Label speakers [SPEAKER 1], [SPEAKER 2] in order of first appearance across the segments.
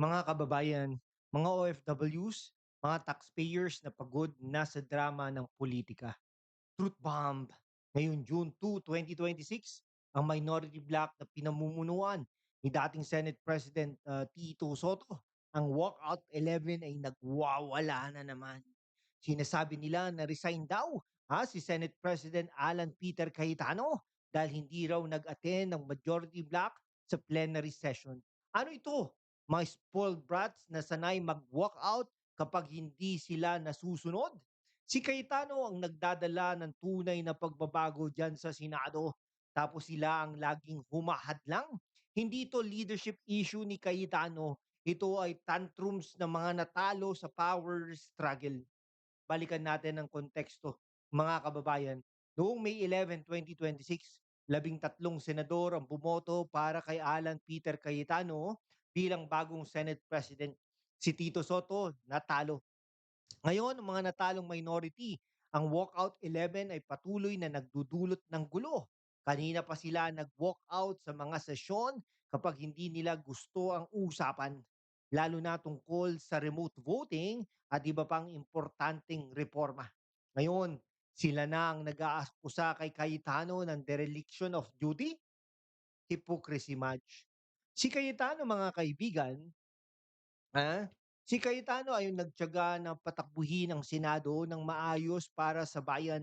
[SPEAKER 1] Mga kababayan, mga OFWs, mga taxpayers na pagod na sa drama ng politika. Truth bomb. Ngayon June 2, 2026, ang minority bloc na pinamumunuan ni dating Senate President Tito Soto, ang Walkout 11 ay nagwawala na naman. Sinasabi nila na resign daw si Senate President Alan Peter Cayetano dahil hindi raw nag-attend ng majority bloc sa plenary session. Ano ito? Mga spoiled brats na sanay mag-walkout kapag hindi sila nasusunod? Si Cayetano ang nagdadala ng tunay na pagbabago dyan sa Senado. Tapos sila ang laging humahadlang. Hindi ito leadership issue ni Cayetano. Ito ay tantrums ng mga natalo sa power struggle. Balikan natin ang konteksto, mga kababayan. Noong May 11, 2026, 13 senador ang bumoto para kay Alan Peter Cayetano bilang bagong Senate President. Si Tito Soto natalo. Ngayon, ang mga natalong minority, ang Walkout 11 ay patuloy na nagdudulot ng gulo. Kanina pa sila nag-walkout sa mga sesyon kapag hindi nila gusto ang usapan, lalo na tungkol sa remote voting at iba pang importanteng reforma. Ngayon, sila na ang nag-aakusa kay Cayetano ng dereliction of duty, hypocrisy match. Si Cayetano, mga kaibigan, si Cayetano ay nagtiyaga na patakbuhin ang Senado ng maayos para sa bayan,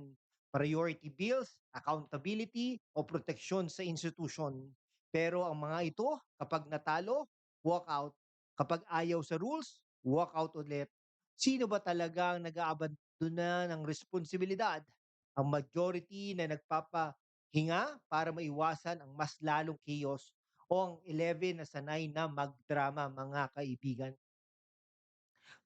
[SPEAKER 1] priority bills, accountability o proteksyon sa institusyon. Pero ang mga ito, kapag natalo, walk out. Kapag ayaw sa rules, walk out ulit. Sino ba talaga ang nag-aabandona ng responsibilidad? Ang majority na nagpapahinga para maiwasan ang mas lalong chaos o ang 11 na sanay na magdrama, mga kaibigan?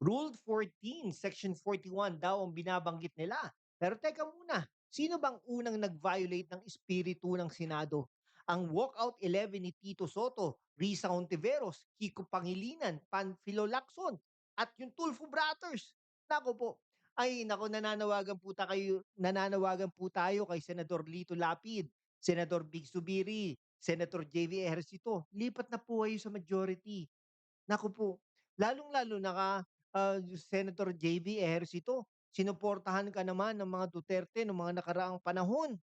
[SPEAKER 1] Rule 14, Section 41 daw ang binabanggit nila. Pero teka muna, sino bang unang nag-violate ng espiritu ng Senado? Ang Walkout 11 ni Tito Soto, Risa Ontiveros, Kiko Pangilinan, Panfilo Lacson, at yung Tulfo Brothers. Nako po, ay nako, nananawagan po tayo kay Senador Lito Lapid, Senador Big Subiri, Senator JV Ejercito. Lipat na po kayo sa majority. Naku po, lalong-lalo na Senator JV Ejercito, sinuportahan ka naman ng mga Duterte noong mga nakaraang panahon.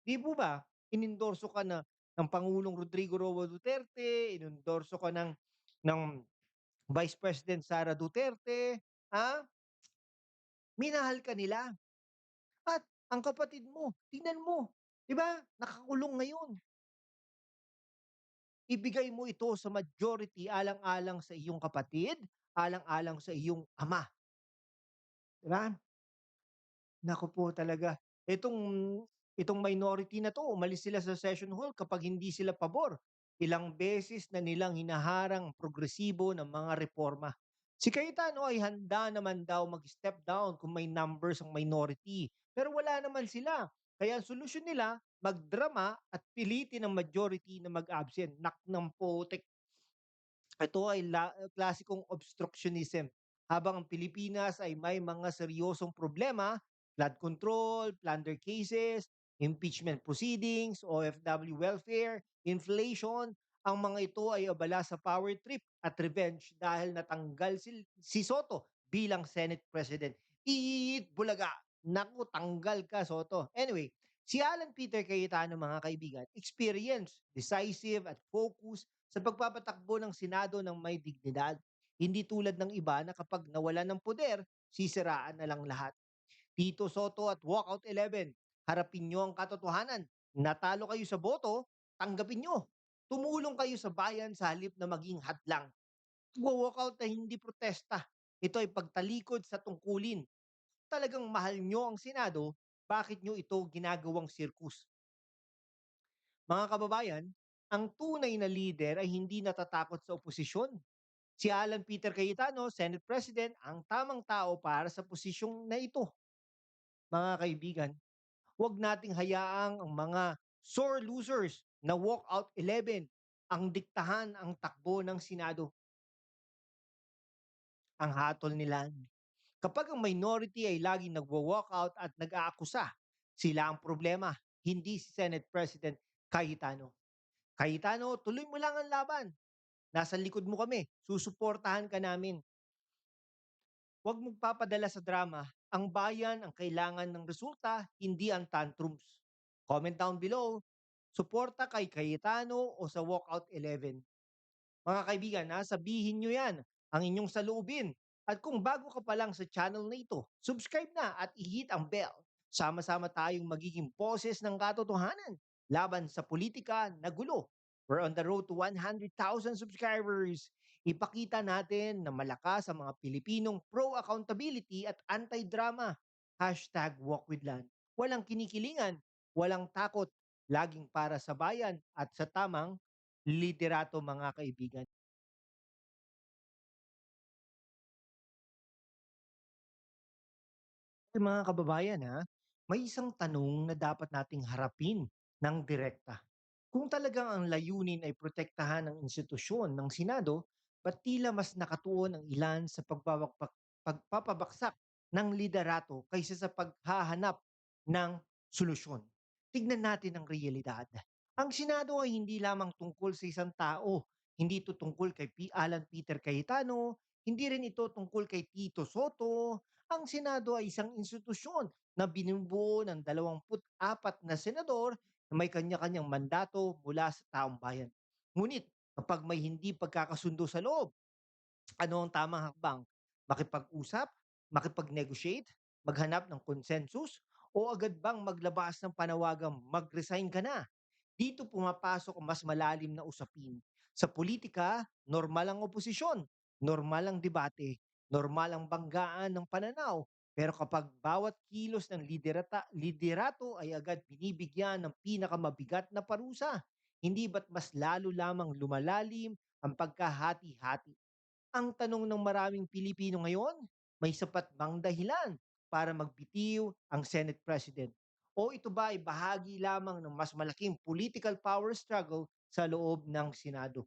[SPEAKER 1] 'Di po ba? Inendorso ka na ng Pangulong Rodrigo Roa Duterte, inendorso ka ng Vice President Sara Duterte, ah, minahal ka nila. At ang kapatid mo, tingnan mo, 'di ba, nakakulong ngayon. Ibigay mo ito sa majority alang-alang sa iyong kapatid, alang-alang sa iyong ama, 'di ba? Naku po talaga. Itong minority na 'to, umalis sila sa session hall kapag hindi sila pabor. Ilang beses na nilang hinaharang ang progresibo ng mga reforma. Si Cayetano ay handa naman daw mag-step down kung may numbers ang minority, pero wala naman sila. Kaya ang solusyon nila, magdrama at pilitin ang majority na mag-absent. Nak ng putik. Ito ay klasikong obstructionism. Habang ang Pilipinas ay may mga seryosong problema, flood control, plunder cases, impeachment proceedings, OFW welfare, inflation, ang mga ito ay abala sa power trip at revenge dahil natanggal si Soto bilang Senate President. Eat bulaga! Naku, tanggal ka, Soto. Anyway, si Alan Peter Cayetano, mga kaibigan, experience, decisive at focus sa pagpapatakbo ng Senado ng may dignidad. Hindi tulad ng iba na kapag nawala ng poder, sisiraan na lang lahat. Tito Soto at Walkout 11, harapin nyo ang katotohanan. Natalo kayo sa boto, tanggapin nyo. Tumulong kayo sa bayan sa halip na maging hadlang. Walkout na hindi protesta. Ito ay pagtalikod sa tungkulin. Talagang mahal nyo ang Senado, bakit nyo ito ginagawang sirkus? Mga kababayan, ang tunay na leader ay hindi natatakot sa oposisyon. Si Alan Peter Cayetano, Senate President, ang tamang tao para sa posisyong na ito. Mga kaibigan, huwag nating hayaang ang mga sore losers na walkout 11 ang diktahan ang takbo ng Senado, ang hatol nila. Kapag ang minority ay laging nagwo-walkout at nag-aakusa, sila ang problema, hindi si Senate President Cayetano. Cayetano, tuloy mo lang ang laban. Nasa likod mo kami, susuportahan ka namin. Huwag magpapadala sa drama. Ang bayan ang kailangan ng resulta, hindi ang tantrums. Comment down below. Suporta kay Cayetano o sa Walkout 11. Mga kaibigan, sabihin nyo yan, ang inyong saloobin. At kung bago ka pa lang sa channel na ito, subscribe na at i-hit ang bell. Sama-sama tayong magiging boses ng katotohanan laban sa politika na gulo. We're on the road to 100,000 subscribers. Ipakita natin na malakas ang mga Pilipinong pro-accountability at anti-drama. Hashtag walk with land. Walang kinikilingan, walang takot, laging para sa bayan at sa tamang liderato mga kaibigan. Mga kababayan may isang tanong na dapat nating harapin ng direkta. Kung talagang ang layunin ay protektahan ang institusyon ng Senado, ba't tila mas nakatuon ang ilan sa pagpapabaksak ng liderato kaysa sa paghahanap ng solusyon? Tignan natin ang realidad. Ang Senado ay hindi lamang tungkol sa isang tao. Hindi ito tungkol kay Alan Peter Cayetano, hindi rin ito tungkol kay Tito Soto. Ang Senado ay isang institusyon na binubuo ng 24 na senador na may kanya-kanyang mandato mula sa taong bayan. Ngunit kapag may hindi pagkakasundo sa loob, ano ang tamang hakbang? Makipag-usap, makipag-negotiate, maghanap ng consensus, o agad bang maglabas ng panawagang mag-resign ka na? Dito pumapasok ang mas malalim na usapin. Sa politika, normal ang oposisyon, normal ang debate, normal ang banggaan ng pananaw. Pero kapag bawat kilos ng liderato ay agad binibigyan ng pinakamabigat na parusa, hindi ba't mas lalo lamang lumalalim ang pagkahati-hati? Ang tanong ng maraming Pilipino ngayon, may sapat bang dahilan para magbitiw ang Senate President? O ito ba ay bahagi lamang ng mas malaking political power struggle sa loob ng Senado?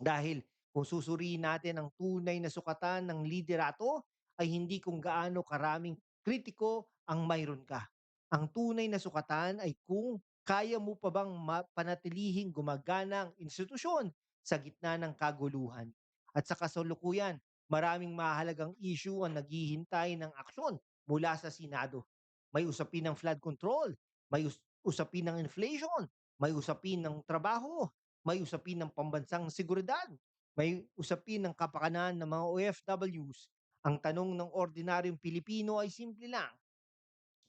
[SPEAKER 1] Dahil kung susuriin natin ang tunay na sukatan ng liderato ay hindi kung gaano karaming kritiko ang mayroon ka. Ang tunay na sukatan ay kung kaya mo pa bang panatilihing gumagana ang institusyon sa gitna ng kaguluhan. At sa kasalukuyan, maraming mahalagang issue ang naghihintay ng aksyon mula sa Senado. May usapin ng flood control, may usapin ng inflation, may usapin ng trabaho, may usapin ng pambansang seguridad, may usapin ng kapakanan ng mga OFWs. Ang tanong ng ordinaryong Pilipino ay simple lang.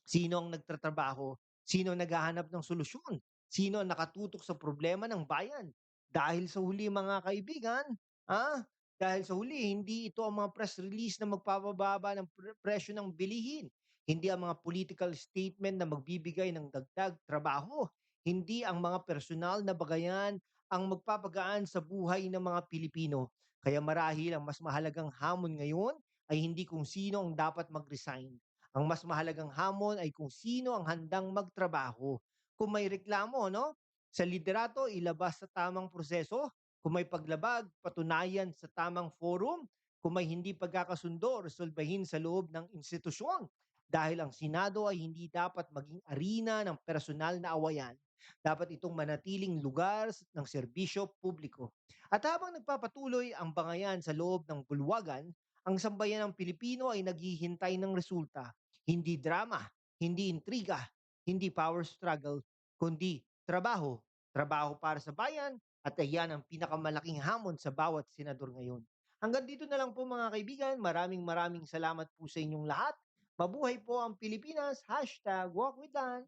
[SPEAKER 1] Sino ang nagtatrabaho? Sino ang naghahanap ng solusyon? Sino ang nakatutok sa problema ng bayan? Dahil sa huli mga kaibigan, ah, dahil sa huli, hindi ito ang mga press release na magpapababa ng presyo ng bilihin. Hindi ang mga political statement na magbibigay ng dagdag trabaho. Hindi ang mga personal na bagayan ang magpapagaan sa buhay ng mga Pilipino. Kaya marahil ang mas mahalagang hamon ngayon ay hindi kung sino ang dapat mag-resign. Ang mas mahalagang hamon ay kung sino ang handang magtrabaho. Kung may reklamo, no? Sa liderato, ilabas sa tamang proseso. Kung may paglabag, patunayan sa tamang forum. Kung may hindi pagkakasundo, resolbahin sa loob ng institusyon. Dahil ang Senado ay hindi dapat maging arena ng personal na awayan. Dapat itong manatiling lugar ng serbisyo publiko. At habang nagpapatuloy ang bangayan sa loob ng bulwagan, ang sambayan ng Pilipino ay naghihintay ng resulta. Hindi drama, hindi intriga, hindi power struggle, kundi trabaho. Trabaho para sa bayan at ayan ang pinakamalaking hamon sa bawat senador ngayon. Hanggang dito na lang po mga kaibigan. Maraming maraming salamat po sa inyong lahat. Mabuhay po ang Pilipinas. Hashtag walk with Dan.